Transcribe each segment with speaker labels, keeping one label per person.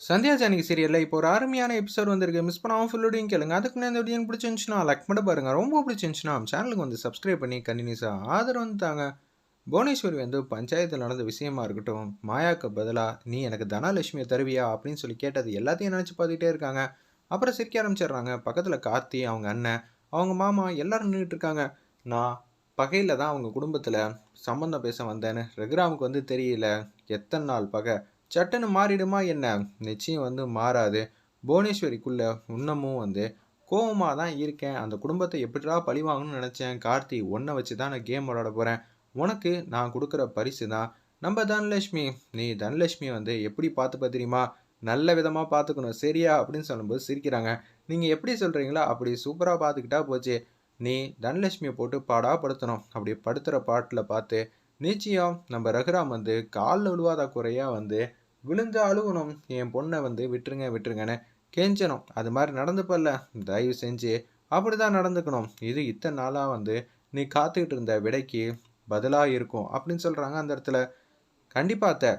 Speaker 1: சந்தியா ஜானகி சீரியல்ல இப்போ ஒரு அருமையான எபிசோட் வந்திருக்கு. மிஸ் பண்ணாம ஃபுல்லோடையும் கேளுங்க. அதுக்கு முன்னாடி இந்த வீடியோ பிடிச்சிருந்துச்சுன்னா லைக் பண்ணி பாருங்க. ரொம்ப பிடிச்சிருந்துச்சுன்னா சேனலுக்கு வந்து சப்ஸ்கிரைப் பண்ணி கண்டினியூஸா ஆதரவு வந்து தாங்க. புவனேஸ்வரி வந்து பஞ்சாயத்தில் நடந்த விஷயமா இருக்கட்டும், மாயாக்கு பதிலா நீ எனக்கு தனலட்சுமியை தருவியா அப்படின்னு சொல்லி கேட்டது எல்லாத்தையும் நினச்சி பார்த்துக்கிட்டே இருக்காங்க. அப்புறம் சிரிக்க ஆரம்பிச்சிடுறாங்க. பக்கத்தில் கார்த்தி, அவங்க அண்ணன், அவங்க மாமா எல்லாரும் நின்றுட்டு இருக்காங்க. நான் பகையில் தான் அவங்க குடும்பத்தில் சம்மந்தம் பேச வந்தேன்னு ரகுராமுக்கு வந்து தெரியல. எத்தனை நாள் பகை சட்டுன்னு மாறிடுமா என்ன? நிச்சயம் வந்து மாறாது. புவனேஸ்வரிக்குள்ள இன்னமும் வந்து கோவமா தான் இருக்கேன். அந்த குடும்பத்தை எப்படிடா பழி வாங்கணும்னு நினைச்சேன். கார்த்தி உன்னை வச்சு தான் நான் கேம் விளையாட போறேன். உனக்கு நான் கொடுக்குற பரிசு தான் நம்ம தனலட்சுமி. நீ தனலட்சுமி வந்து எப்படி பார்த்துப்ப தெரியுமா? நல்ல விதமா பார்த்துக்கணும் சரியா? அப்படின்னு சொல்லும்போது சிரிக்கிறாங்க. நீங்க எப்படி சொல்றீங்களோ அப்படி சூப்பரா பார்த்துக்கிட்டா போச்சு. நீ தனலட்சுமியை போட்டு பாடா படுத்தணும். அப்படி படுத்துற பாட்டில் பார்த்து நிச்சயம் நம்ம ரகுராம் வந்து காலில் விழுவாத குறையா வந்து விழுந்து அழுவணும். என் பொண்ணை வந்து விட்டுருங்க விட்டுருங்கன்னு கெஞ்சணும். அது மாதிரி நடந்துப்பல்ல, தயவு செஞ்சு அப்படிதான் நடந்துக்கணும். இது இத்தனை நாளாக வந்து நீ காத்துக்கிட்டு இருந்த விடைக்கு பதிலாக இருக்கும் அப்படின்னு சொல்கிறாங்க அந்த இடத்துல. கண்டிப்பா அத்தை,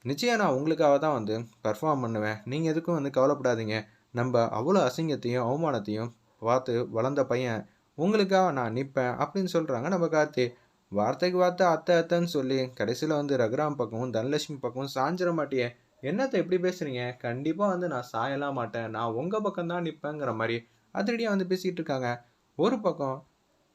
Speaker 1: நிச்சயம் நான் உங்களுக்காக தான் வந்து பெர்ஃபார்ம் பண்ணுவேன். நீங்கள் எதுக்கும் வந்து கவலைப்படாதீங்க. நம்ம அவ்வளோ அசிங்கத்தையும் அவமானத்தையும் பார்த்து வளர்ந்த பையன், உங்களுக்காக நான் நிற்பேன் அப்படின்னு சொல்கிறாங்க நம்ம கார்த்தி. வார்த்தைக்கு வார்த்தை அத்தை அத்தைன்னு சொல்லி கடைசியில் வந்து ரகுராம் பக்கமும் தனலட்சுமி பக்கமும் சாஞ்சிட மாட்டியே. என்னத்தை எப்படி பேசுறீங்க? கண்டிப்பாக வந்து நான் சாயலாம் மாட்டேன். நான் உங்கள் பக்கம் தான் நிற்பேங்கிற மாதிரி அதிரடியாக வந்து பேசிகிட்டு இருக்காங்க. ஒரு பக்கம்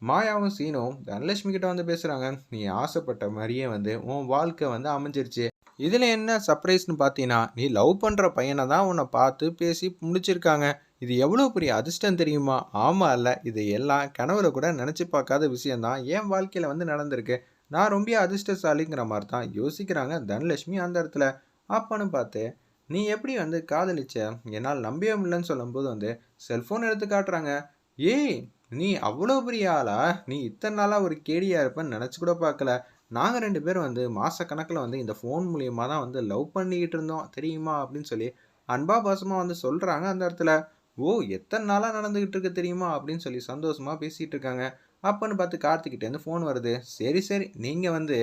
Speaker 1: மாயாவும் சீனும் தனலட்சுமி கிட்ட வந்து பேசுகிறாங்க. நீ ஆசைப்பட்ட மாதிரியே வந்து உன் வாழ்க்கை வந்து அமைஞ்சிருச்சு. இதில் என்ன சர்ப்ரைஸ்னு பார்த்தீங்கன்னா, நீ லவ் பண்ணுற பையனை தான் உன்னை பார்த்து பேசி முடிச்சிருக்காங்க. இது எவ்வளோ பெரிய அதிர்ஷ்டம் தெரியுமா? ஆமா இல்ல, இது எல்லாம் கனவுல கூட நினச்சி பார்க்காத விஷயந்தான் என் வாழ்க்கையில் வந்து நடந்திருக்கு. நான் ரொம்ப அதிர்ஷ்டசாலிங்கிற மாதிரி தான் யோசிக்கிறாங்க தனலட்சுமி அந்த இடத்துல. அப்பன்னு பார்த்து நீ எப்படி வந்து காதலிச்ச? என்னால் நம்பவே முடியலன்னு சொல்லும்போது வந்து செல்ஃபோன் எடுத்து காட்டுறாங்க. ஏய், நீ அவ்வளோ பெரிய ஆளா? நீ இத்தனை நாளாக ஒரு கேடியா இருப்பேன்னு நினச்சி கூட பார்க்கல. நாங்கள் 2 பேரும் வந்து மாசக்கணக்கில் வந்து இந்த ஃபோன் மூலியமா தான் வந்து லவ் பண்ணிக்கிட்டு இருந்தோம் தெரியுமா? அப்படின்னு சொல்லி அன்பா பாசமா வந்து சொல்றாங்க அந்த இடத்துல. ஓ! எத்தன நாளா நடந்துகிட்டு இருக்கு தெரியுமா? அப்படின்னு சொல்லி சந்தோஷமா பேசிட்டு இருக்காங்க. அப்பன்னு பார்த்து கார்த்திகிட்டேருந்து ஃபோன் வருது. சரி, சரி. நீங்க வந்து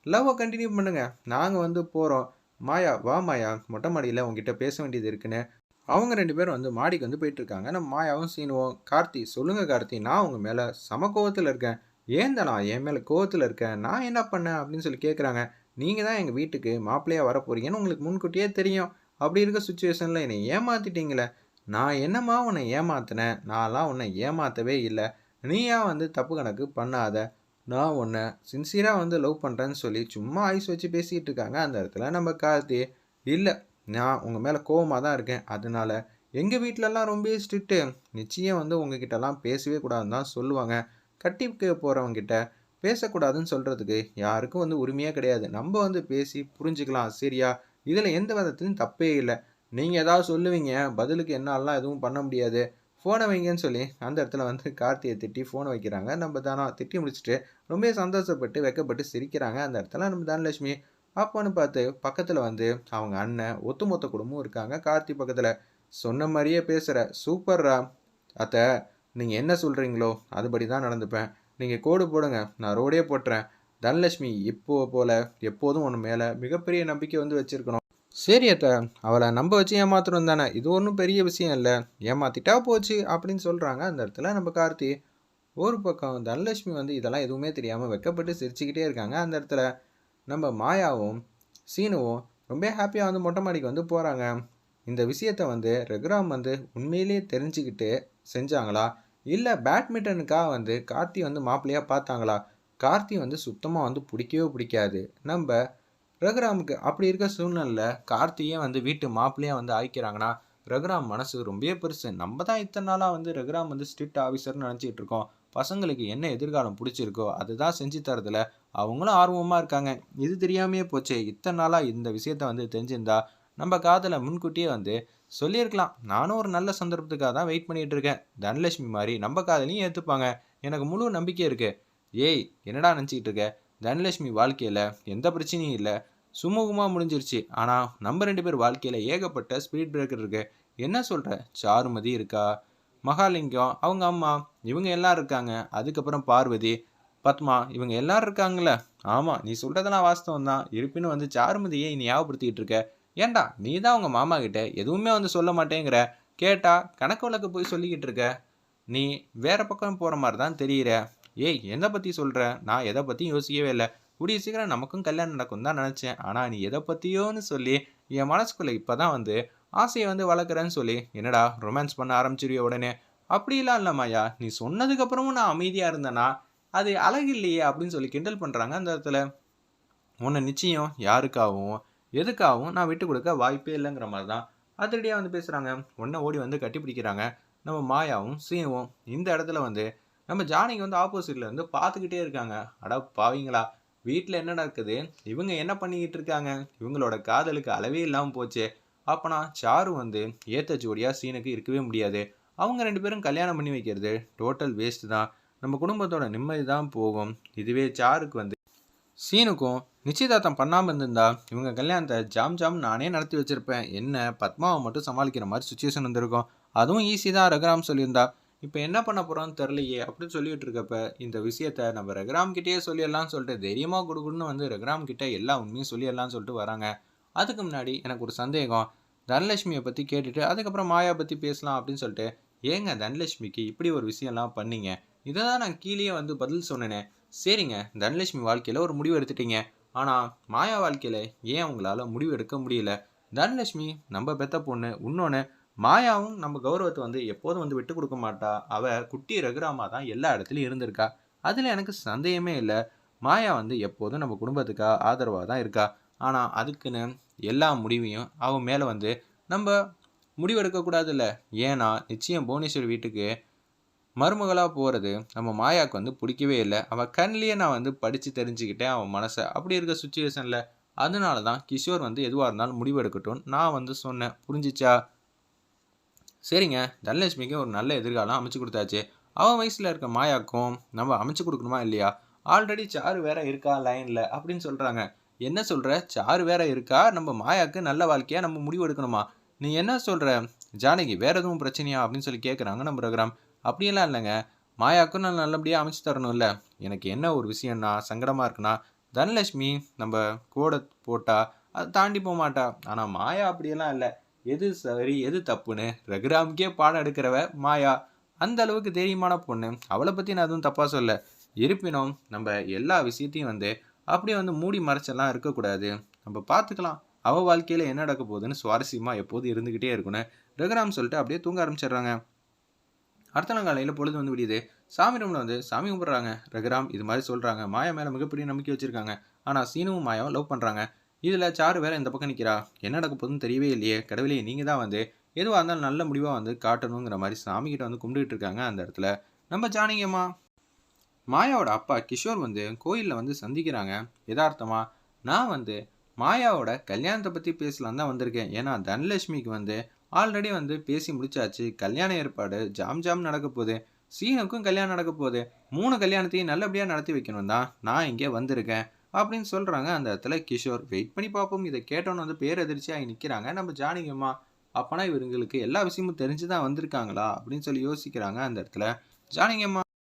Speaker 1: லவ்வ கன்டின்யூ பண்ணுங்க. நாங்க வந்து போறோம். மாயா, வா மாயா. மொட்டை மாடியில உன்கிட்ட பேச வேண்டியது இருக்குன்னு அவங்க 2 பேரும் வந்து மாடிக்கு வந்து போயிட்டுருக்காங்க. நம்ம மாயாவும், சீனுவும், "கார்த்தி, சொல்லுங்க கார்த்தி. நான் உங்க மேல செம கோவத்துல இருக்கேன்." "ஏன் தனா என் மேல கோவத்துல இருக்க? நான் என்ன பண்ணேன்?" அப்படின்னு சொல்லி கேட்குறாங்க. "நீங்க தான் எங்க வீட்டுக்கு மாப்பிள்ளையா வரப்போறீங்கன்னு உங்களுக்கு முன்கூட்டியே தெரியும். அப்படி இருக்க சிச்சுவேஷன்ல என்னை ஏமாத்திட்டீங்களே." "நான் என்னம்மா உன்னை ஏமாத்துனேன்? நான்லாம் உன்னை ஏமாத்தவே இல்ல. நீயா வந்து தப்பு கணக்கு பண்ணாத. நான் உன்னை சின்சியரா வந்து லவ் பண்றேன்னு சொல்லி சும்மா ஐஸ் வச்சு பேசிட்டு இருக்காங்க." அந்த இடத்துல நம்ம கார்த்தி, "இல்ல. நான் உங்க மேல கோவமா தான் இருக்கேன். அதனால எங்க வீட்லலாம் ரொம்பவே ஸ்ட்ரிக்ட்டு. நிச்சயம் வந்து உங்ககிட்டலாம் பேசவே கூடாதுன்னு தான் சொல்லுவாங்க. கட்டிக்க போறவங்கிட்ட பேசக்கூடாதுன்னு சொல்றதுக்கு யாருக்கும் வந்து உரிமையே கிடையாது. நம்ப வந்து பேசி புரிஞ்சுக்கலாம். சரியா? இதுல எந்த விதத்திலும் தப்பே இல்ல. நீங்க ஏதாவது சொல்லுவீங்க. பதிலுக்கு என்னாலலாம் எதுவும் பண்ண முடியாது. ஃபோன வைங்கன்னு சொல்லி அந்த இடத்துல வந்து கார்த்திய திட்டி ஃபோன வைக்கிறாங்க. நம்ம தானா திட்டி முடிச்சுட்டு ரொம்பவே சந்தோஷப்பட்டு, வெட்கப்பட்டு சிரிக்கிறாங்க அந்த இடத்துல நம்ம தனலட்சுமி. அப்போன்னு பார்த்து பக்கத்துல வந்து அவங்க அண்ணன், ஒட்டுமொத்த குடும்பமும் இருக்காங்க கார்த்தி பக்கத்துல. "சொன்ன மாரியே பேசுற. சூப்பர்ரா! அத்த, நீங்க என்ன சொல்றீங்களோ அதுபடி தான் நடந்துப்பேன். நீங்க கோடு போடுங்க. நான் ரோடே போட்டுறேன். தனலட்சுமி இப்போ போல எப்போதும் உன் மேல மிகப்பெரிய நம்பிக்கை வந்து வச்சிருக்கணும்." "சரி அத்த. அவள நம்ப வச்சு ஏமாத்துறோம் தானே. இது ஒண்ணும் பெரிய விஷயம் இல்ல. ஏமாத்திட்டா போச்சு." அப்படின்னு சொல்றாங்க அந்த இடத்துல நம்ம கார்த்தி. ஒரு பக்கம் தனலட்சுமி வந்து இதெல்லாம் எதுவுமே தெரியாம வெட்கப்பட்டு சிரிச்சுக்கிட்டே இருக்காங்க அந்த இடத்துல. நம்ம மாயாவும், சீனுவும் ரொம்ப ஹாப்பியா வந்து மொட்டை மாடிக்கு வந்து போறாங்க. இந்த விஷயத்த வந்து ரகுராம் வந்து உண்மையிலேயே தெரிஞ்சுக்கிட்டு செஞ்சாங்களா? இல்ல பேட்மிட்டனுக்காக வந்து கார்த்தி வந்து மாப்பிள்ளையா பார்த்தாங்களா? கார்த்தி வந்து சுத்தமா வந்து புடிக்கவே புடிக்காது. நம்ப ரகுராமுக்கு. அப்படி இருக்க சூழ்நிலையில கார்த்தியே வந்து வீட்டு மாப்பிள்ளையா வந்து ஆயிக்கிறாங்கன்னா, ரகுராம் மனசு ரொம்பவே பெருசு. நம்ம தான் இத்தன நாளா வந்து ரகுராம் வந்து ஸ்ட்ரிக்ட் ஆஃபீசர்ன்னு நெனச்சுக்கிட்டு இருக்கோம். பசங்களுக்கு என்ன எதிர்காலம் புடிச்சிருக்கோ, அதுதான் செஞ்சு தர்றதுல அவங்களும் ஆர்வமா இருக்காங்க. இது தெரியாமயே போச்சே! இத்தன நாளா இந்த விஷயத்த வந்து தெரிஞ்சிருந்தா, நம்ம காதல முன்கூட்டியே வந்து சொல்லியிருக்கலாம். நானும் ஒரு நல்ல சந்தர்ப்பத்துக்காக தான் வெயிட் பண்ணிட்டு இருக்கேன். தனலட்சுமி மாரி நம்ம காதலையும் ஏத்துப்பாங்க. எனக்கு முழு நம்பிக்கை இருக்கு. ஏய்! என்னடா நெனச்சுக்கிட்டு இருக்க? தனலட்சுமி வாழ்க்கையில எந்த பிரச்சனையும் இல்ல. சுமூகமா முடிஞ்சிருச்சு. ஆனா, நம்ம 2 பேர் வாழ்க்கையில ஏகப்பட்ட ஸ்பீட் பிரேக்கர் இருக்கு. என்ன சொல்ற? சாருமதி இருக்கா, மகாலிங்கம், அவங்க அம்மா, இவங்க எல்லாரும் இருக்காங்க. அதுக்கப்புறம் பார்வதி, பத்மா, இவங்க எல்லாரும் இருக்காங்கல்ல. ஆமா, நீ சொல்றதெல்லாம் வாஸ்தவம் தான். இருப்பினும் வந்து சாருமதிய நீ ஞாபகப்படுத்திக்கிட்டு இருக்க. ஏன்டா நீ தான் உங்கள் மாமா கிட்ட எதுவுமே வந்து சொல்ல மாட்டேங்கிற, கேட்டா கணக்கு வழக்கு போய் சொல்லிக்கிட்டு இருக்க, நீ வேற பக்கம் போகிற மாதிரி தான் தெரியுற. ஏய் எதை பற்றி சொல்கிற, நான் எதை பற்றியும் யோசிக்கவே இல்லை, கூடிய சீக்கிரம் நமக்கும் கல்யாணம் நடக்கும் தான் நினச்சேன், ஆனால் நீ எதை பற்றியோன்னு சொல்லி என் மனசுக்குள்ளே இப்போ தான் வந்து ஆசையை வந்து வளர்க்குறேன்னு சொல்லி என்னடா ரொமான்ஸ் பண்ண ஆரம்பிச்சிருவிய உடனே. அப்படிலாம் இல்லை மாயா, நீ சொன்னதுக்கப்புறமும் நான் அமைதியாக இருந்தேன்னா அது அழகு இல்லையே அப்படின்னு சொல்லி கிண்டல் பண்ணுறாங்க அந்த இடத்துல. உன்னை நிச்சயம் யாருக்காகவும் எதுக்காகவும் நான் விட்டு கொடுக்க வாய்ப்பே இல்லைங்கிற மாதிரி தான் அதிரடியாக வந்து பேசுகிறாங்க. உடனே ஓடி வந்து கட்டி பிடிக்கிறாங்க நம்ம மாயாவும் சீனுவும். இந்த இடத்துல வந்து நம்ம ஜானிக்கு வந்து ஆப்போசிட்டில் வந்து பார்த்துக்கிட்டே இருக்காங்க. அட பாவீங்களா, வீட்டில் என்ன நடக்குது, இவங்க என்ன பண்ணிக்கிட்டு இருக்காங்க, இவங்களோட காதலுக்கு அளவே இல்லாமல் போச்சு. அப்போனா சாரு வந்து ஏற்ற ஜோடியாக சீனுக்கு இருக்கவே முடியாது. அவங்க 2 பேரும் கல்யாணம் பண்ணி வைக்கிறது டோட்டல் வேஸ்ட் தான். நம்ம குடும்பத்தோட நிம்மதி தான் போகும். இதுவே சாருக்கு வந்து சீனுக்கும் நிச்சயதார்த்தம் பண்ணாமல் இருந்திருந்தா இவங்க கல்யாணத்தை ஜாம் ஜாம் நானே நடத்தி வச்சிருப்பேன். என்ன பத்மாவை மட்டும் சமாளிக்கிற மாதிரி சுச்சுவேஷன் வந்திருக்கும். அதுவும் ஈஸி தான் ரகுராம் சொல்லியிருந்தா. இப்போ என்ன பண்ண போகிறோன்னு தெரிலையே அப்படின்னு சொல்லிட்டு இருக்கப்ப இந்த விஷயத்த நம்ம ரகுராம் கிட்டேயே சொல்லிடலாம்னு சொல்லிட்டு தைரியமாக கொடுக்குன்னு வந்து ரகுராம் கிட்டே எல்லா உண்மையும் சொல்லிடலாம்னு சொல்லிட்டு வராங்க. அதுக்கு முன்னாடி எனக்கு ஒரு சந்தேகம். தனலட்சுமியை பற்றி கேட்டுட்டு அதுக்கப்புறம் மாயா பற்றி பேசலாம் அப்படின்னு சொல்லிட்டு, ஏங்க தனலட்சுமிக்கு இப்படி ஒரு விஷயம்லாம் பண்ணீங்க, இதை தான் நான் கீழே வந்து பதில் சொன்னேனே. சரிங்க, தனலட்சுமி வாழ்க்கையில் ஒரு முடிவு எடுத்துட்டீங்க, ஆனால் மாயா வாழ்க்கையில் ஏன் உங்களால் முடிவு எடுக்க முடியல? தனலட்சுமி நம்ம பெத்த பொண்ணு, இன்னொன்று மாயாவும் நம்ம கௌரவத்தை வந்து எப்போதும் வந்து விட்டு கொடுக்க மாட்டா. அவள் குட்டி ரகுராமா தான் எல்லா இடத்துலையும் இருந்திருக்கா. அதில் எனக்கு சந்தேகமே இல்லை. மாயா வந்து எப்போதும் நம்ம குடும்பத்துக்காக ஆதரவாக தான் இருக்கா. ஆனால் அதுக்குன்னு எல்லா முடிவையும் அவன் மேலே வந்து நம்ம முடிவெடுக்கக்கூடாதுல்ல. ஏன்னா நிச்சயம் புவனேஸ்வர் வீட்டுக்கு மருமகளாக போகிறது நம்ம மாயாவுக்கு வந்து பிடிக்கவே இல்லை. அவள் கண்ணிலேயே நான் வந்து படித்து தெரிஞ்சுக்கிட்டேன் அவன் மனசை. அப்படி இருக்க சுச்சுவேஷனில் அதனால தான் கிஷோர் வந்து எதுவாக இருந்தாலும் முடிவெடுக்கட்டும் நான் வந்து சொன்னேன். புரிஞ்சிச்சா? சரிங்க, தனலட்சுமிக்கு ஒரு நல்ல எதிர்காலம் அமைச்சு கொடுத்தாச்சு. அவன் வயசில் இருக்க மாயாக்கும் நம்ம அமைச்சு கொடுக்கணுமா இல்லையா? ஆல்ரெடி சாரு வேற இருக்கா லைனில் அப்படின்னு சொல்கிறாங்க. என்ன சொல்கிற, சாரு வேற இருக்கா, நம்ம மாயாவுக்கு நல்ல வாழ்க்கையாக நம்ம முடிவு எடுக்கணுமா? நீ என்ன சொல்கிற ஜானகி, வேற எதுவும் பிரச்சனையா அப்படின்னு சொல்லி கேட்குறாங்க நம்ம ரகுராம். அப்படியெல்லாம் இல்லைங்க, மாயாவுக்கும் நான் நல்லபடியாக அமைச்சு தரணும்ல. எனக்கு என்ன ஒரு விஷயம்னா சங்கடமாக இருக்குன்னா, தனலட்சுமி நம்ம கூட போட்டால் அதை தாண்டி போக மாட்டா. ஆனால் மாயா அப்படியெல்லாம் இல்லை. எது சரி எது தப்புன்னு ரகுராமுக்கே பாடம் எடுக்கிறவ மாயா. அந்த அளவுக்கு தைரியமான பொண்ணு. அவளை பற்றி நான் எதுவும் தப்பாக சொல்ல. இருப்பினும் நம்ம எல்லா விஷயத்தையும் வந்து அப்படியே வந்து மூடி மறைச்செல்லாம் இருக்கக்கூடாது. நம்ம பார்த்துக்கலாம், அவள் வாழ்க்கையில் என்ன நடக்க போகுதுன்னு சுவாரஸ்யமாக எப்போதும் இருந்துக்கிட்டே இருக்குன்னு ரகுராம் சொல்லிட்டு அப்படியே தூங்க ஆரம்பிச்சிடுறாங்க. அடுத்த நாள் காலையில் பொழுது வந்து விடியுது. சாமி ரூமில் வந்து சாமி கும்பிட்றாங்க. ரகுராம் இது மாதிரி சொல்கிறாங்க, மாயா மேலே மிகப்பெரிய நம்பிக்கை வச்சுருக்காங்க. ஆனால் சீனுவும் மாயாவும் லவ் பண்ணுறாங்க. இதில் சாரு வேற இந்த பக்கம் நிற்கிறா. என்ன நடக்க போகுதுன்னு தெரியவே இல்லையே. கடவுளே, நீங்கள் தான் வந்து எதுவாக இருந்தாலும் நல்ல முடிவாக வந்து காட்டணுங்கிற மாதிரி சாமிக்கிட்ட வந்து கும்பிட்டுட்டு இருக்காங்க. அந்த இடத்துல நம்ம ஜானகியம்மா மாயாவோட அப்பா கிஷோர் வந்து கோயிலில் வந்து சந்திக்கிறாங்க. யதார்த்தமா நான் வந்து மாயாவோட கல்யாணத்தை பற்றி பேசலாம் தான் வந்திருக்கேன். ஏன்னா தனலட்சுமிக்கு வந்து ஆல்ரெடி வந்து பேசி முடிச்சாச்சு. கல்யாண ஏற்பாடு ஜாம் ஜாம் நடக்க போகுது. சீனுக்கும் கல்யாணம் நடக்க போகுது. 3 கல்யாணத்தையும் நல்லபடியாக நடத்தி வைக்கணும் தான் நான் இங்கே வந்திருக்கேன் அப்படின்னு சொல்கிறாங்க. அந்த இடத்துல கிஷோர் வெயிட் பண்ணி பார்ப்போம். இதை கேட்டோன்னு வந்து பேரதிர்ச்சியாகி நிற்கிறாங்க நம்ம ஜானகியம்மா. அப்போனா இவங்களுக்கு எல்லா விஷயமும் தெரிஞ்சு தான் வந்திருக்காங்களா அப்படின்னு சொல்லி யோசிக்கிறாங்க அந்த இடத்துல ஜானகியம்மா.